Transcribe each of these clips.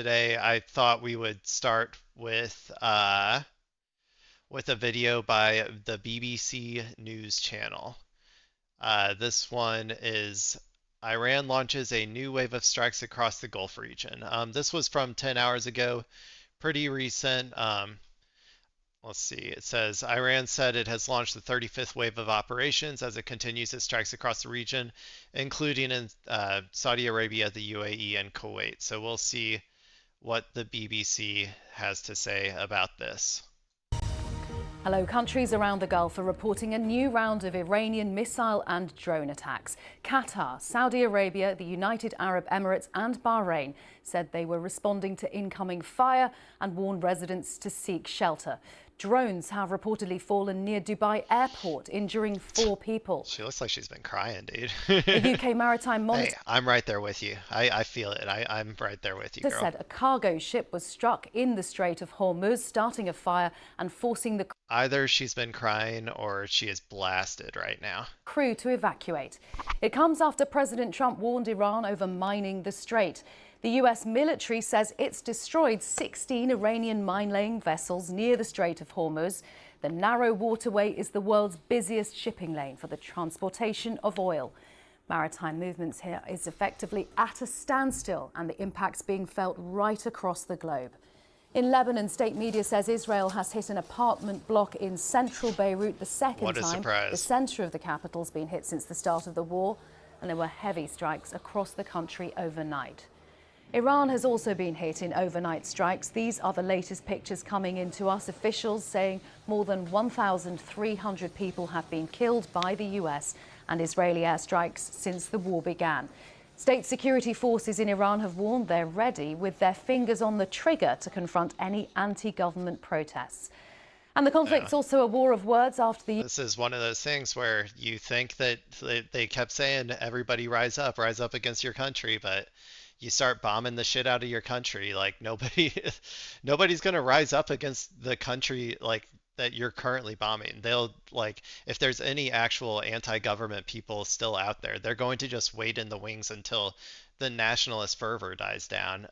Today, I thought we would start with a video by the BBC News Channel. This one is Iran launches a new wave of strikes across the Gulf region. This was from 10 hours ago, pretty recent. Let's see. It says Iran said it has launched the 35th wave of operations as it continues its strikes across the region, including in Saudi Arabia, the UAE, and Kuwait. So we'll see what the BBC has to say about this. Hello, countries around the Gulf are reporting a new round of Iranian missile and drone attacks. Qatar, Saudi Arabia, the United Arab Emirates and Bahrain said they were responding to incoming fire and warned residents to seek shelter. Drones have reportedly fallen near Dubai airport, injuring 4 people. She looks like she's been crying, dude. The UK Maritime Monitor. Hey, I'm right there with you. I feel it. I'm right there with you, girl. Said a cargo ship was struck in the Strait of Hormuz, starting a fire and forcing the Either she's been crying or she is blasted right now. Crew to evacuate. It comes after President Trump warned Iran over mining the strait. The US military says it's destroyed 16 Iranian mine-laying vessels near the Strait of Hormuz. The narrow waterway is the world's busiest shipping lane for the transportation of oil. Maritime movements here is effectively at a standstill, and the impact's being felt right across the globe. In Lebanon, state media says Israel has hit an apartment block in central Beirut, the second time surprise. the centre of the capital's been hit since the start of the war, and there were heavy strikes across the country overnight. Iran has also been hit in overnight strikes. These are the latest pictures coming into us. Officials saying more than 1,300 people have been killed by the US and Israeli airstrikes since the war began. State security forces in Iran have warned they're ready with their fingers on the trigger to confront any anti-government protests. And the conflict's also a war of words after the... This is one of those things where you think that they kept saying, everybody rise up against your country, but you start bombing the shit out of your country, like nobody's going to rise up against the country like that you're currently bombing. They'll, like, if there's any actual anti-government people still out there, they're going to just wait in the wings until the nationalist fervor dies down.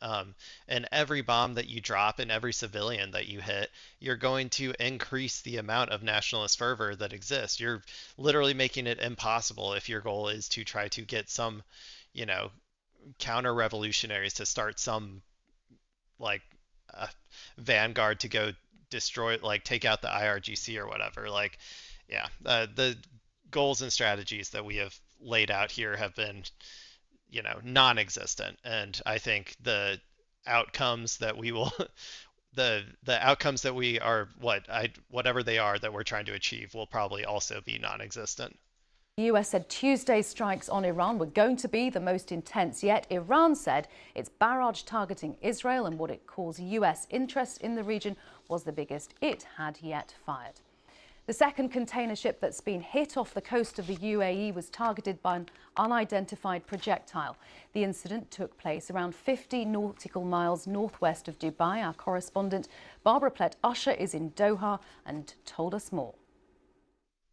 And every bomb that you drop and every civilian that you hit, you're going to increase the amount of nationalist fervor that exists. You're literally making it impossible if your goal is to try to get some, counter revolutionaries to start some like vanguard to go destroy, like take out the IRGC or whatever. Like, yeah, the goals and strategies that we have laid out here have been, non-existent. And I think the outcomes that we will, the outcomes that we are, whatever they are that we're trying to achieve will probably also be non-existent. The US said Tuesday's strikes on Iran were going to be the most intense yet. Iran said its barrage targeting Israel and what it calls US interest in the region was the biggest it had yet fired. The second container ship that's been hit off the coast of the UAE was targeted by an unidentified projectile. The incident took place around 50 nautical miles northwest of Dubai. Our correspondent Barbara Plett-Usher is in Doha and told us more.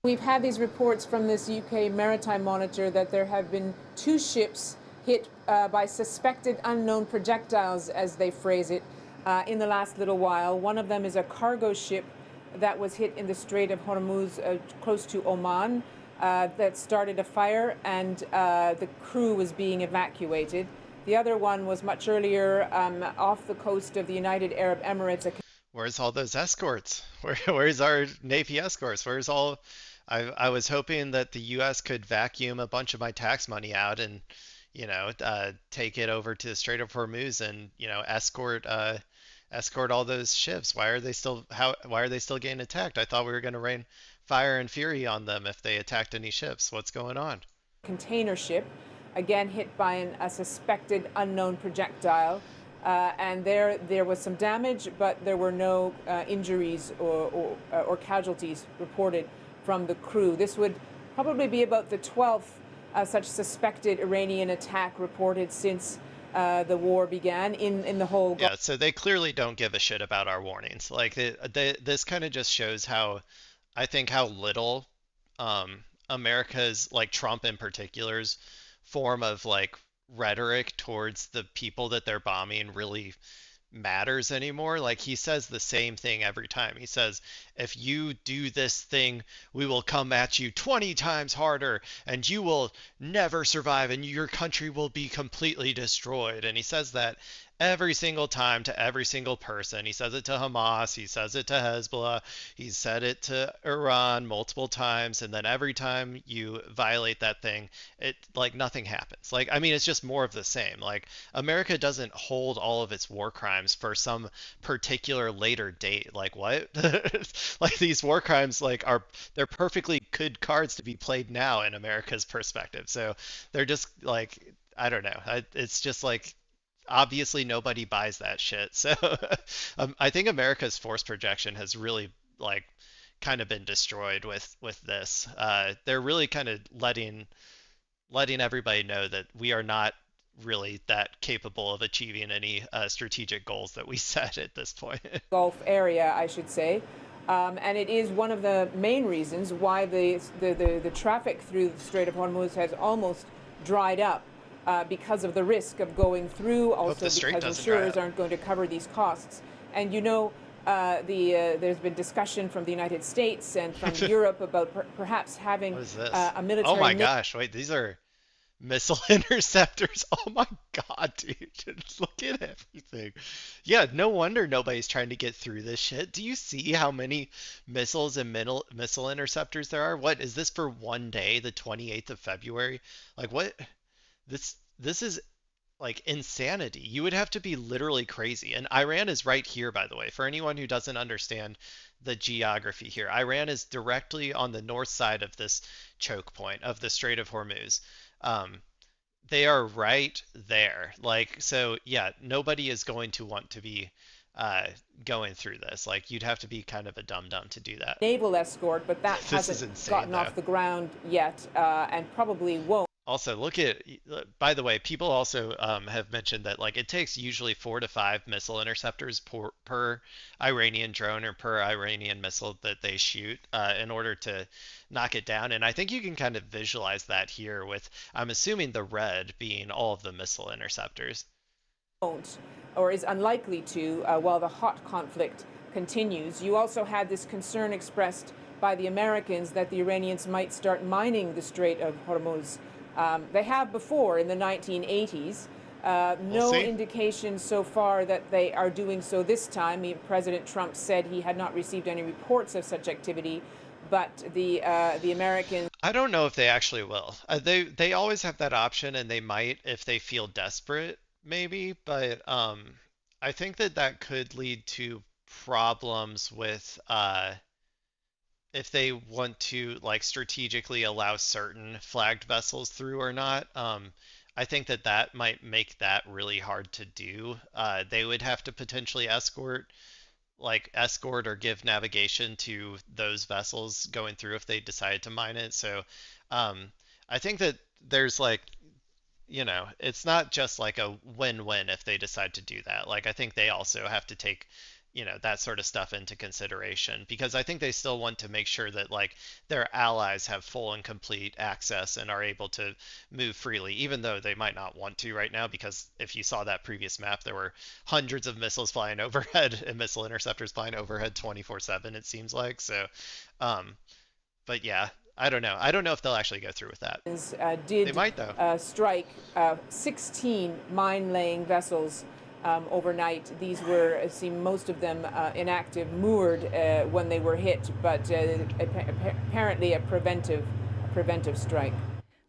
We've had these reports from this UK Maritime Monitor that there have been 2 ships hit by suspected unknown projectiles, as they phrase it, in the last little while. One of them is a cargo ship that was hit in the Strait of Hormuz, close to Oman, that started a fire, and the crew was being evacuated. The other one was much earlier off the coast of the United Arab Emirates. Where's all those escorts? Where's our Navy escorts? Where's all... I was hoping that the U.S. could vacuum a bunch of my tax money out and, take it over to the Strait of Hormuz and, escort all those ships. Why are they still getting attacked? I thought we were going to rain fire and fury on them if they attacked any ships. What's going on? Container ship, again hit by a suspected unknown projectile. And there was some damage, but there were no injuries or casualties reported from the crew. This would probably be about the 12th such suspected Iranian attack reported since the war began in the whole... Yeah, so they clearly don't give a shit about our warnings. Like, this kind of just shows how little America's, like Trump in particular's form of like rhetoric towards the people that they're bombing really matters anymore. Like he says the same thing every time. He says, if you do this thing, we will come at you 20 times harder and you will never survive and your country will be completely destroyed. And he says that every single time to every single person. He says it to Hamas, he says it to Hezbollah, he's said it to Iran multiple times, and then every time you violate that thing, it like nothing happens. Like I mean, it's just more of the same. Like America doesn't hold all of its war crimes for some particular later date. Like what? Like these war crimes like are they're perfectly good cards to be played now in America's perspective. So they're just like I don't know. It's just like obviously nobody buys that shit. So I think America's force projection has really like kind of been destroyed with this. They're really kind of letting everybody know that we are not really that capable of achieving any strategic goals that we set at this point. Gulf area, I should say. And it is one of the main reasons why the traffic through the Strait of Hormuz has almost dried up because of the risk of going through, also because insurers aren't going to cover these costs. And you know, there's been discussion from the United States and from Europe about perhaps having a military... Oh my gosh, wait, these are missile interceptors. Oh my God, dude. Just look at everything. Yeah, no wonder nobody's trying to get through this shit. Do you see how many missiles and missile interceptors there are? What is this for one day, the 28th of February? Like what? This is like insanity. You would have to be literally crazy. And Iran is right here, by the way, for anyone who doesn't understand the geography here. Iran is directly on the north side of this choke point of the Strait of Hormuz. Um, they are right there. Like, so yeah, nobody is going to want to be uh, going through this. Like, you'd have to be kind of a dum-dum to do that. Naval escort, but that This is hasn't insane, gotten though. off the ground yet, and probably won't. Also, look at, by the way, people also have mentioned that like it takes usually 4 to 5 missile interceptors per Iranian drone or per Iranian missile that they shoot in order to knock it down. And I think you can kind of visualize that here with, I'm assuming the red being all of the missile interceptors. Won't, or is unlikely to, while the hot conflict continues. You also had this concern expressed by the Americans that the Iranians might start mining the Strait of Hormuz. They have before in the 1980s. No indication so far that they are doing so this time. President Trump said he had not received any reports of such activity, but the Americans... I don't know if they actually will. They always have that option, and they might if they feel desperate, maybe. But I think that that could lead to problems with if they want to like strategically allow certain flagged vessels through or not. I think that that might make that really hard to do. They would have to potentially escort or give navigation to those vessels going through if they decide to mine it. So I think that there's like it's not just like a win-win if they decide to do that. Like I think they also have to take that sort of stuff into consideration because I think they still want to make sure that like their allies have full and complete access and are able to move freely, even though they might not want to right now, because if you saw that previous map, there were hundreds of missiles flying overhead and missile interceptors flying overhead 24/7, it seems like. So, but yeah, I don't know. I don't know if they'll actually go through with that. They Did might though. strike 16 mine-laying vessels overnight. These were, it seemed, most of them inactive, moored when they were hit, but apparently a preventive strike.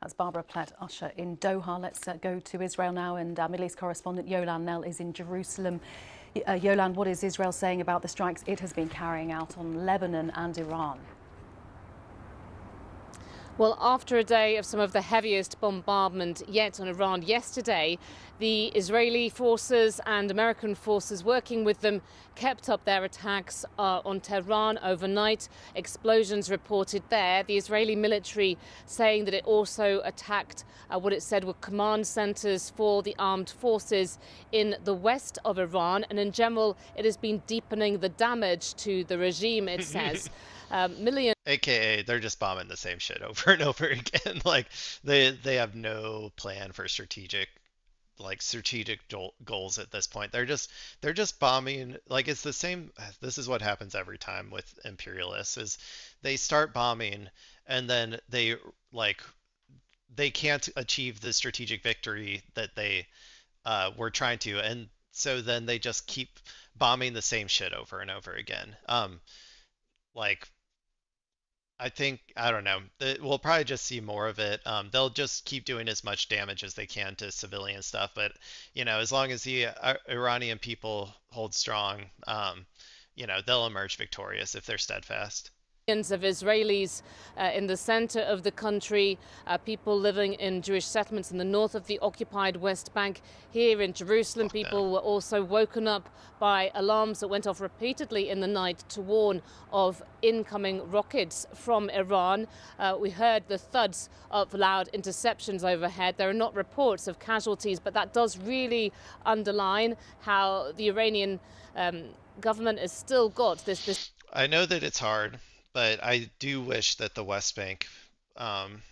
That's Barbara Platt-Usher in Doha. Let's go to Israel now, and our Middle East correspondent Yolan Nell is in Jerusalem. Yolan, what is Israel saying about the strikes it has been carrying out on Lebanon and Iran? Well, after a day of some of the heaviest bombardment yet on Iran yesterday, the Israeli forces and American forces working with them kept up their attacks on Tehran overnight. Explosions reported there. The Israeli military saying that it also attacked what it said were command centers for the armed forces in the west of Iran. And in general, it has been deepening the damage to the regime, it says. Millions. AKA, they're just bombing the same shit over and over again. Like they have no plan for strategic like strategic goals at this point. They're just bombing. Like it's the same. This is what happens every time with imperialists is they start bombing and then like they can't achieve the strategic victory that they were trying to, and so then they just keep bombing the same shit over and over again. Like I think I don't know. We'll probably just see more of it. They'll just keep doing as much damage as they can to civilian stuff, but as long as the Iranian people hold strong, they'll emerge victorious if they're steadfast. Millions of Israelis in the center of the country, people living in Jewish settlements in the north of the occupied West Bank. Here in Jerusalem, people were also woken up by alarms that went off repeatedly in the night to warn of incoming rockets from Iran. We heard the thuds of loud interceptions overhead. There are not reports of casualties, but that does really underline how the Iranian government has still got this. I know that it's hard, but I do wish that the West Bank, who am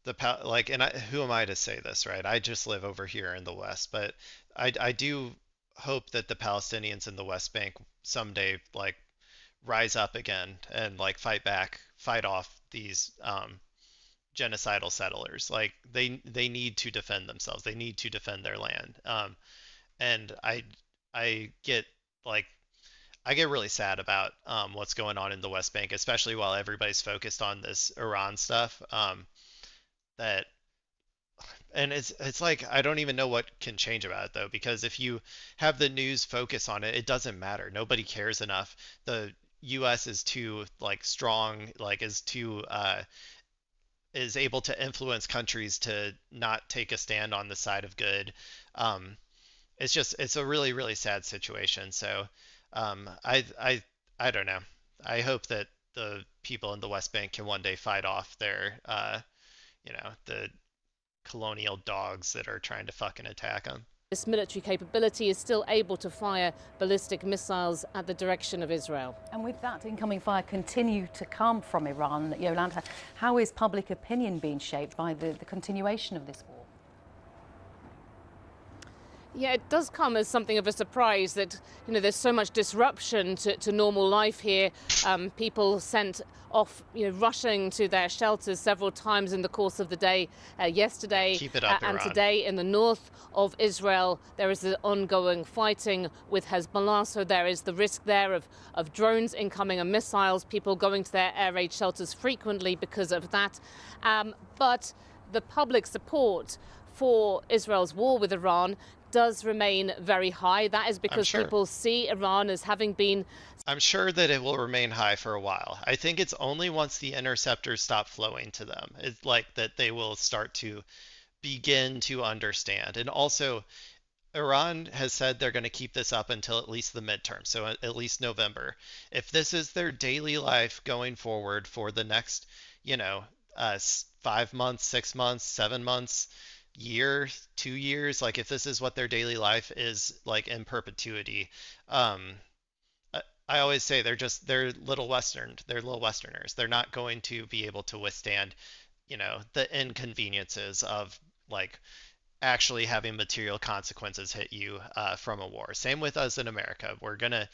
I to say this, right? I just live over here in the West, but I do hope that the Palestinians in the West Bank someday like rise up again and like fight off these genocidal settlers. Like they need to defend themselves. They need to defend their land. And I get like I get really sad about what's going on in the West Bank, especially while everybody's focused on this Iran stuff. That and it's like I don't even know what can change about it though, because if you have the news focus on it, it doesn't matter. Nobody cares enough. The U.S. is too like strong, like is able to influence countries to not take a stand on the side of good. It's a really really sad situation. So I don't know. I hope that the people in the West Bank can one day fight off their the colonial dogs that are trying to fucking attack them. This military capability is still able to fire ballistic missiles at the direction of Israel. And with that incoming fire continue to come from Iran, Yolanda, how is public opinion being shaped by the continuation of this war? Yeah, it does come as something of a surprise that, there's so much disruption to normal life here. People sent off, rushing to their shelters several times in the course of the day. Yesterday Keep it up, and Iran. Today in the north of Israel, there is the ongoing fighting with Hezbollah. So there is the risk there of drones incoming and missiles, people going to their air raid shelters frequently because of that. But the public support for Israel's war with Iran does remain very high. That is because people see Iran as having been... I'm sure that it will remain high for a while. I think it's only once the interceptors stop flowing to them, it's like that they will start to begin to understand. And also, Iran has said they're going to keep this up until at least the midterm, so at least November. If this is their daily life going forward for the next, 5 months, 6 months, 7 months, year, 2 years, like if this is what their daily life is like in perpetuity, I always say they're little Westerners. They're not going to be able to withstand, the inconveniences of like actually having material consequences hit you from a war. Same with us in America. We're gonna,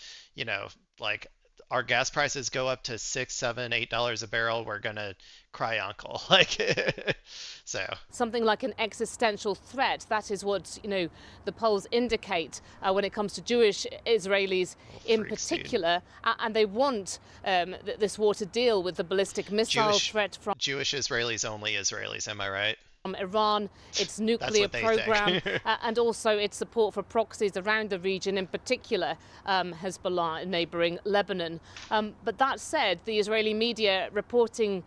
like our gas prices go up to $6, $7, $8 a barrel, we're gonna cry uncle. Like, so something like an existential threat. That is what the polls indicate when it comes to Jewish Israelis in particular, and they want this war to deal with the ballistic missile threat from Jewish Israelis, only Israelis. Am I right? Iran, its nuclear program, and also its support for proxies around the region, in particular Hezbollah in neighbouring Lebanon. But that said, the Israeli media reporting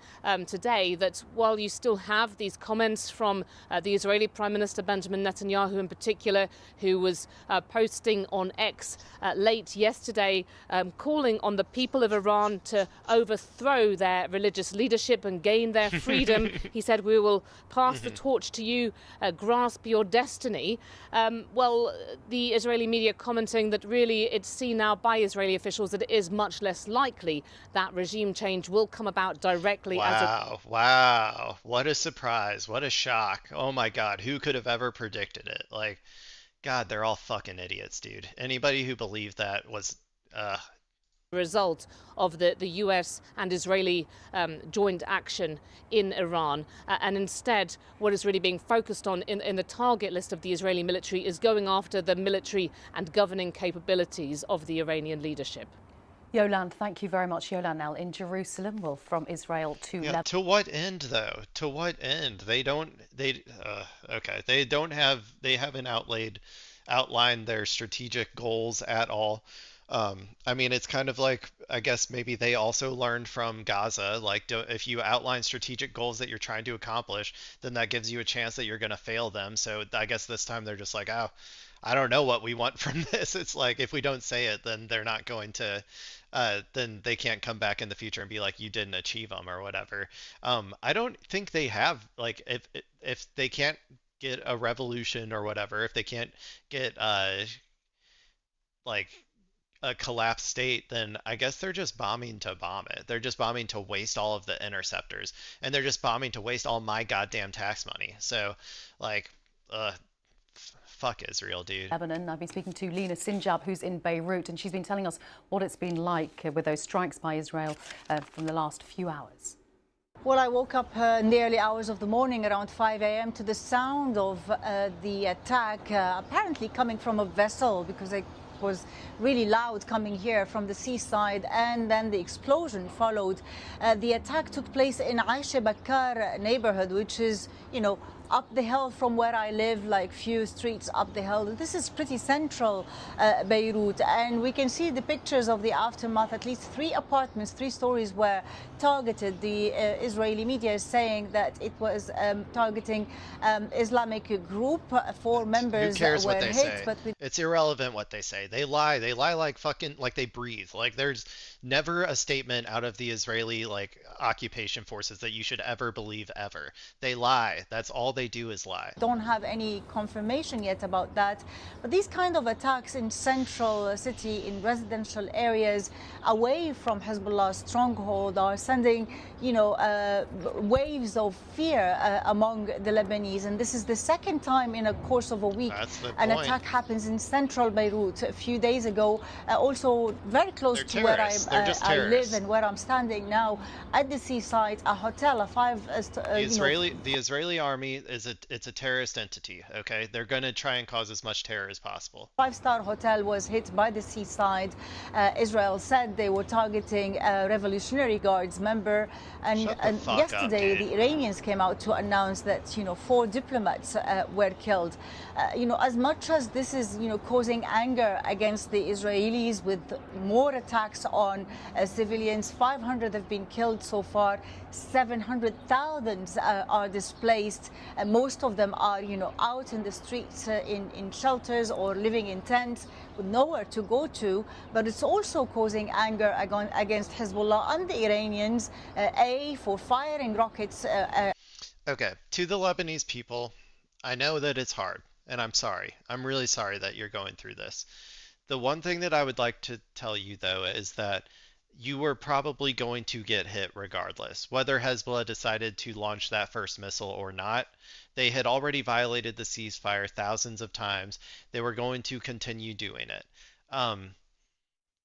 today that while you still have these comments from the Israeli Prime Minister Benjamin Netanyahu in particular, who was posting on X late yesterday, calling on the people of Iran to overthrow their religious leadership and gain their freedom. He said, "We will pass pass the torch to you, grasp your destiny. Well, the Israeli media commenting that really it's seen now by Israeli officials that it is much less likely that regime change will come about directly as a Wow, wow. What a surprise. What a shock. Oh my God, who could have ever predicted it? Like, God, they're all fucking idiots, dude. Anybody who believed that was, uh, result of the US and Israeli joint action in Iran. And instead, what is really being focused on in the target list of the Israeli military is going after the military and governing capabilities of the Iranian leadership. Yolande, thank you very much. Yolande now in Jerusalem. Well, from Israel to yeah, Lebanon. to what end though? To what end? Okay, they haven't outlined their strategic goals at all. I mean, it's kind of like, I guess maybe they also learned from Gaza, like if you outline strategic goals that you're trying to accomplish, then that gives you a chance that you're going to fail them. So I guess this time they're just like, oh, I don't know what we want from this. It's like if we don't say it, then they're not going to, then they can't come back in the future and be like, you didn't achieve them or whatever. I don't think they have, like, if they can't get a revolution or whatever, if they can't get like a collapsed state, then I guess they're just bombing to bomb it. They're just bombing to waste all of the interceptors, and they're just bombing to waste all my goddamn tax money. So, like, fuck Israel, dude. Lebanon. I've been speaking to Lena Sinjab, who's in Beirut, and she's been telling us what it's been like with those strikes by Israel from the last few hours. Well, I woke up in the early hours of the morning around 5 a.m. to the sound of the attack, apparently coming from a vessel because it was really loud coming here from the seaside, and then the explosion followed. The attack took place in Aisha Bakar neighborhood, which is, up the hill from where I live, like few streets up the hill. This is pretty central Beirut, and we can see the pictures of the aftermath. At least 3 apartments, 3 stories were targeted. The Israeli media is saying that it was targeting Islamic group. 4 members Who cares were what they hit, say? but It's irrelevant what they say. They lie. They lie like fucking like they breathe. Like there's never a statement out of the Israeli like occupation forces that you should ever believe ever. They lie. That's all they do is lie. don't have any confirmation yet about that. But these kind of attacks in central city, in residential areas, away from Hezbollah's stronghold, are sending, waves of fear among the Lebanese. And this is the second time in a course of a week That's the an point. attack happens in central Beirut. A few days ago, also very close They're to where terrorists. They're just I live terrorists. and where I'm standing now, at the seaside, a hotel, a The Israeli army it's a terrorist entity. Okay, they're gonna try and cause as much terror as possible. 5-star hotel was hit by the seaside. Israel said they were targeting a Revolutionary Guards member. And, Shut the and fuck yesterday, up, dude. the Iranians came out to announce that 4 diplomats were killed. As much as this is causing anger against the Israelis, with more attacks on civilians, 500 have been killed so far. 700,000 are displaced. Most of them are, out in the streets in shelters or living in tents with nowhere to go to. But it's also causing anger against Hezbollah and the Iranians, for firing rockets. Okay, to the Lebanese people, I know that it's hard, and I'm sorry. I'm really sorry that you're going through this. The one thing that I would like to tell you, though, is that you were probably going to get hit regardless. Whether Hezbollah decided to launch that first missile or not, they had already violated the ceasefire thousands of times. They were going to continue doing it. Um,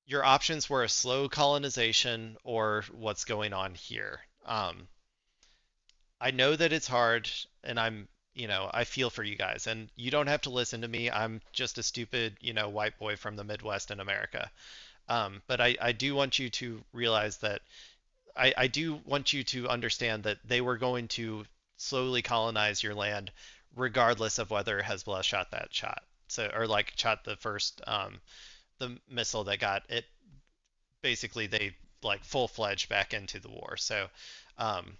your options were a slow colonization or what's going on here. I know that it's hard, and I feel for you guys, and you don't have to listen to me. I'm just a stupid, white boy from the Midwest in America. But I do want you to realize that I do want you to understand that they were going to slowly colonize your land, regardless of whether Hezbollah shot that shot. So, or like shot the first, the missile that got it. Basically, they like full-fledged back into the war. So, um,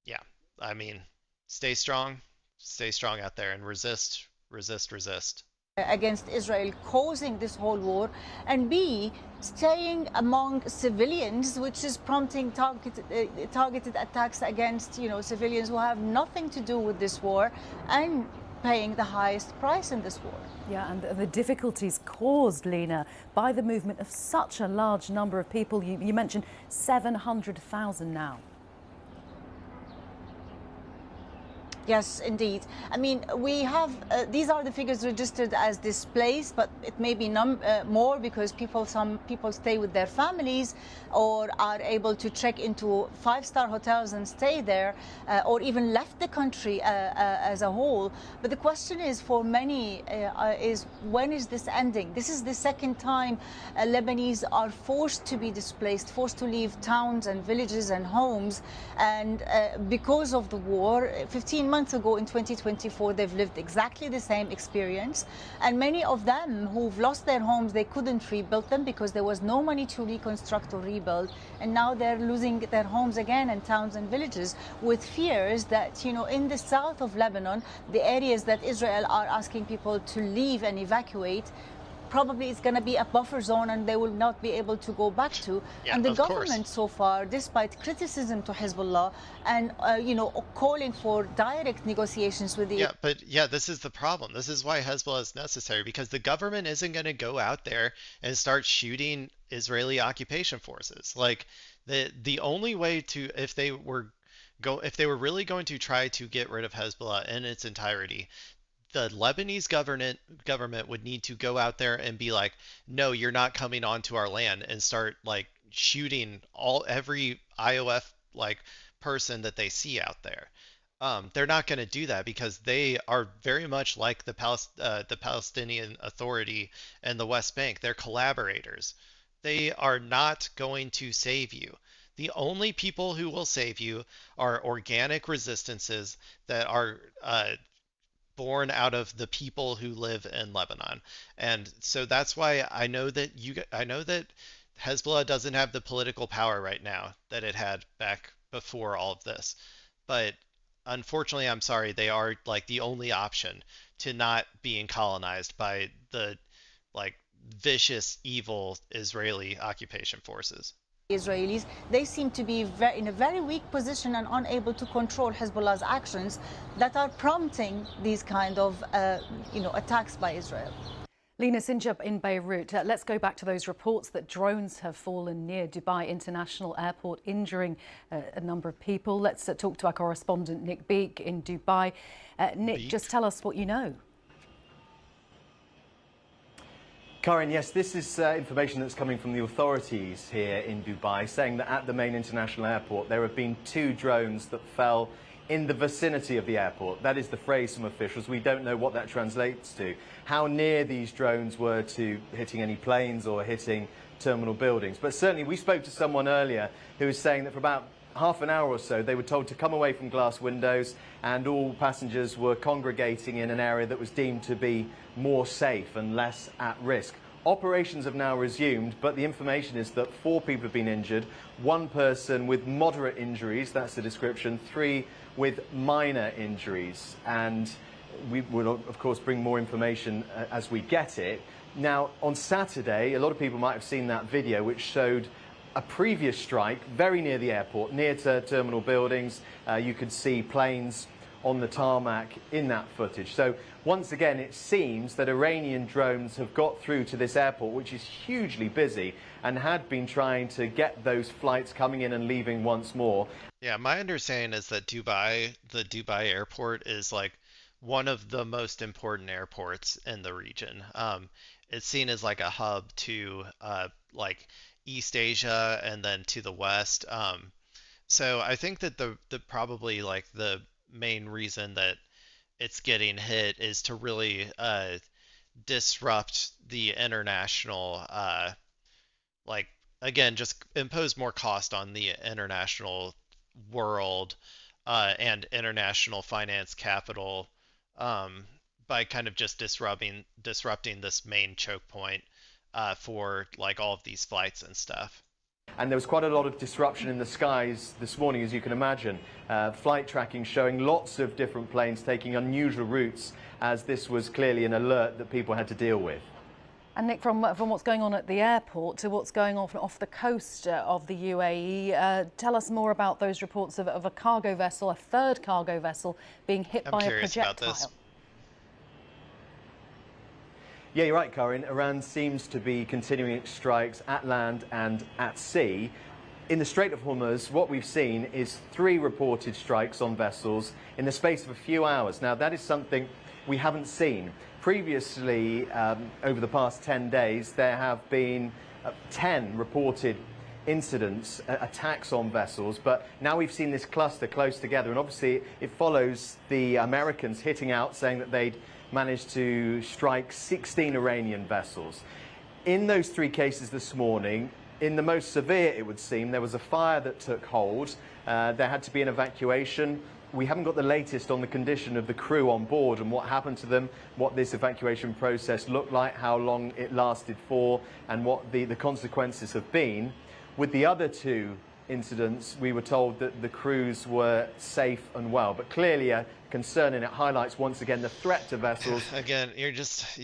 yeah, I mean, stay strong out there and resist, resist, resist. against Israel causing this whole war, and B, staying among civilians, which is prompting targeted attacks against, civilians who have nothing to do with this war and paying the highest price in this war. Yeah, and the difficulties caused, Lena, by the movement of such a large number of people. You mentioned 700,000 now. Yes, indeed. I mean, we have, these are the figures registered as displaced, but it may be more because some people stay with their families or are able to check into five-star hotels and stay there, or even left the country as a whole. But the question is, for many, is when is this ending? This is the second time Lebanese are forced to be displaced, forced to leave towns and villages and homes. And because of the war, 15 months ago in 2024, they've lived exactly the same experience. And many of them who've lost their homes, they couldn't rebuild them because there was no money to reconstruct or rebuild. And now they're losing their homes again in towns and villages, with fears that, in the south of Lebanon, the areas that Israel are asking people to leave and evacuate, probably it's going to be a buffer zone and they will not be able to go back to. Yeah, and the of government course. so far, despite criticism to Hezbollah and, calling for direct negotiations with the... Yeah, but this is the problem. This is why Hezbollah is necessary, because the government isn't going to go out there and start shooting Israeli occupation forces. Like the only way to, if they were really going to try to get rid of Hezbollah in its entirety, the Lebanese government would need to go out there and be like, no, you're not coming onto our land, and start like shooting every IOF like person that they see out there. They're not going to do that because they are very much like the Palestinian Authority and the West Bank. They're collaborators. They are not going to save you. The only people who will save you are organic resistances that are born out of the people who live in Lebanon. And so that's why I know that Hezbollah doesn't have the political power right now that it had back before all of this. But unfortunately, I'm sorry, they are like the only option to not being colonized by the like vicious, evil Israeli occupation forces. Israelis, they seem to be in a very weak position and unable to control Hezbollah's actions that are prompting these kind of, attacks by Israel. Lena Sinjab in Beirut. Let's go back to those reports that drones have fallen near Dubai International Airport, injuring a number of people. Let's talk to our correspondent Nick Beek in Dubai. Nick, just tell us what you know. Karen, yes, this is information that's coming from the authorities here in Dubai, saying that at the main international airport there have been 2 drones that fell in the vicinity of the airport. That is the phrase from officials. We don't know what that translates to. How near these drones were to hitting any planes or hitting terminal buildings. But certainly we spoke to someone earlier who was saying that for about half an hour or so they were told to come away from glass windows, and all passengers were congregating in an area that was deemed to be more safe and less at risk. Operations have now resumed, but the information is that 4 people have been injured, 1 person with moderate injuries, that's the description, 3 with minor injuries. And we will, of course, bring more information as we get it. Now, on Saturday, a lot of people might have seen that video which showed a previous strike very near the airport, near to terminal buildings. You could see planes on the tarmac in that footage. So once again, it seems that Iranian drones have got through to this airport, which is hugely busy, and had been trying to get those flights coming in and leaving once more. Yeah, my understanding is that the Dubai airport is like one of the most important airports in the region. It's seen as like a hub to like East Asia and then to the West. So I think that the probably like the main reason that it's getting hit is to really disrupt the international like again just impose more cost on the international world and international finance capital by kind of just disrupting this main choke point for like all of these flights and stuff. And there was quite a lot of disruption in the skies this morning, as you can imagine. Flight tracking showing lots of different planes taking unusual routes as this was clearly an alert that people had to deal with. And Nick, from what's going on at the airport to what's going on off the coast of the UAE, tell us more about those reports of a cargo vessel, a third cargo vessel, being hit by a projectile. About this. Yeah, you're right, Corinne. Iran seems to be continuing its strikes at land and at sea. In the Strait of Hormuz, what we've seen is 3 reported strikes on vessels in the space of a few hours. Now, that is something we haven't seen. Previously, over the past 10 days, there have been 10 reported incidents, attacks on vessels, but now we've seen this cluster close together, and obviously it follows the Americans hitting out, saying that they'd managed to strike 16 Iranian vessels. In those 3 cases this morning, in the most severe, it would seem, there was a fire that took hold. There had to be an evacuation. We haven't got the latest on the condition of the crew on board and what happened to them, what this evacuation process looked like, how long it lasted for, and what the consequences have been. With the other 2 incidents, we were told that the crews were safe and well, but clearly a concern, and it highlights once again the threat to vessels. Again, you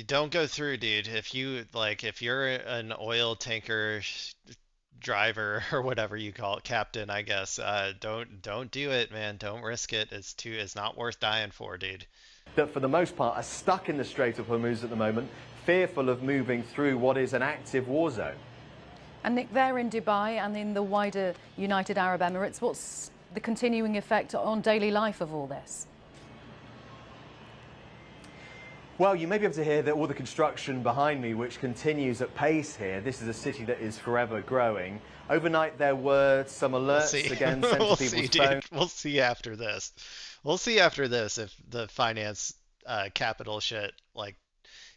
don't go through, dude. If you're an oil tanker driver or whatever you call it, captain, I guess, don't do it, man. Don't risk it. It's not worth dying for, dude. That for the most part are stuck in the Strait of Hormuz at the moment, fearful of moving through what is an active war zone. And Nick, there in Dubai and in the wider United Arab Emirates, what's the continuing effect on daily life of all this? Well, you may be able to hear that all the construction behind me, which continues at pace here. This is a city that is forever growing. Overnight, there were some alerts again sent to people's phones. We'll see after this. We'll see after this if the finance capital shit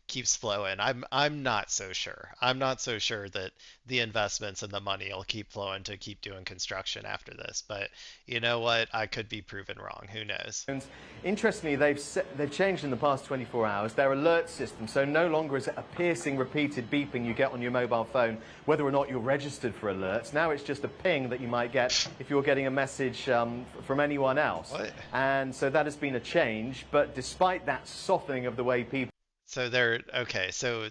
keeps flowing. I'm not so sure. I'm not so sure that the investments and the money will keep flowing to keep doing construction after this. But you know what? I could be proven wrong. Who knows? And interestingly, they've changed in the past 24 hours their alert system. So no longer is it a piercing, repeated beeping you get on your mobile phone, whether or not you're registered for alerts. Now it's just a ping that you might get if you're getting a message from anyone else. What? And so that has been a change. But despite that softening of the way people So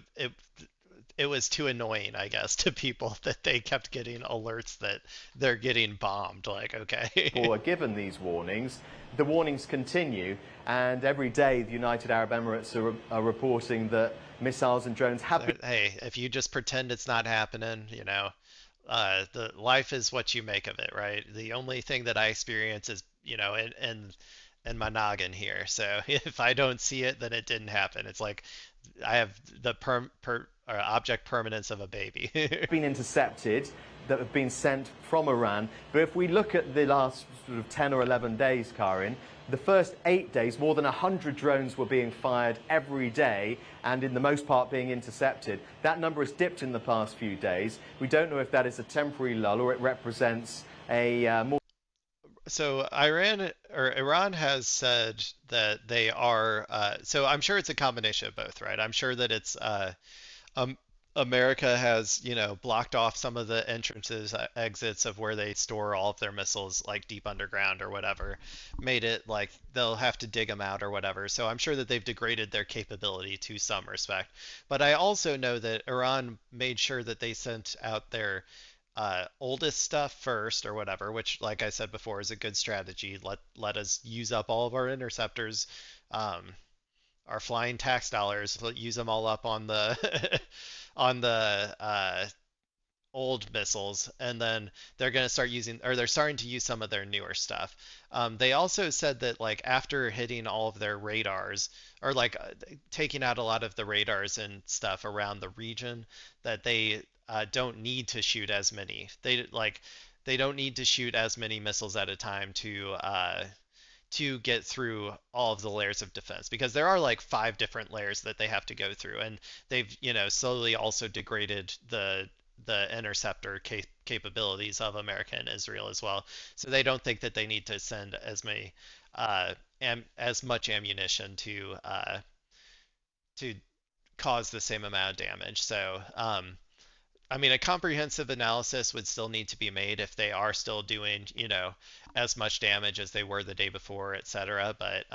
it was too annoying, I guess, to people that they kept getting alerts that they're getting bombed. Like, okay. people are given these warnings. The warnings continue, and every day the United Arab Emirates are reporting that missiles and drones have been. Hey, if you just pretend it's not happening, the life is what you make of it, right? The only thing that I experience is, in my noggin here. So if I don't see it, then it didn't happen. It's like I have the object permanence of a baby. been intercepted, that have been sent from Iran. But if we look at the last sort of 10 or 11 days, Karin, the first 8 days, more than 100 drones were being fired every day, and in the most part being intercepted. That number has dipped in the past few days. We don't know if that is a temporary lull or it represents a more. So Iran has said that they are. So I'm sure it's a combination of both, right? I'm sure that it's um, America has, blocked off some of the entrances, exits of where they store all of their missiles, like deep underground or whatever, made it like they'll have to dig them out or whatever. So I'm sure that they've degraded their capability to some respect. But I also know that Iran made sure that they sent out their oldest stuff first or whatever, which, like I said before, is a good strategy. Let us use up all of our interceptors, um, our flying tax dollars. Use them all up on the on the old missiles, and then they're going to start using, or they're starting to use some of their newer stuff. They also said that like after hitting all of their radars, or taking out a lot of the radars and stuff around the region, that they don't need to shoot as many. They don't need to shoot as many missiles at a time to get through all of the layers of defense, because there are like 5 different layers that they have to go through, and they've slowly also degraded the interceptor capabilities of America and Israel as well. So they don't think that they need to send as much ammunition to cause the same amount of damage. So I mean, a comprehensive analysis would still need to be made if they are still doing, as much damage as they were the day before, etc. But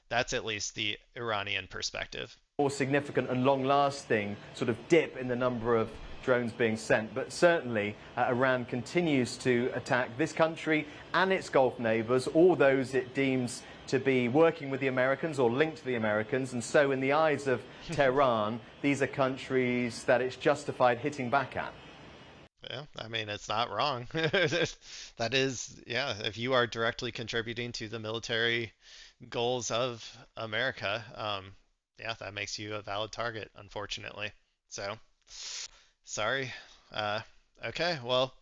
That's at least the Iranian perspective. More significant and long-lasting sort of dip in the number of drones being sent. But certainly, Iran continues to attack this country and its Gulf neighbours, all those it deems to be working with the Americans or linked to the Americans. And so in the eyes of Tehran, these are countries that it's justified hitting back at. Yeah, I mean, it's not wrong. That is, yeah, if you are directly contributing to the military goals of America, yeah, that makes you a valid target, unfortunately. So, sorry. Uh, okay, well,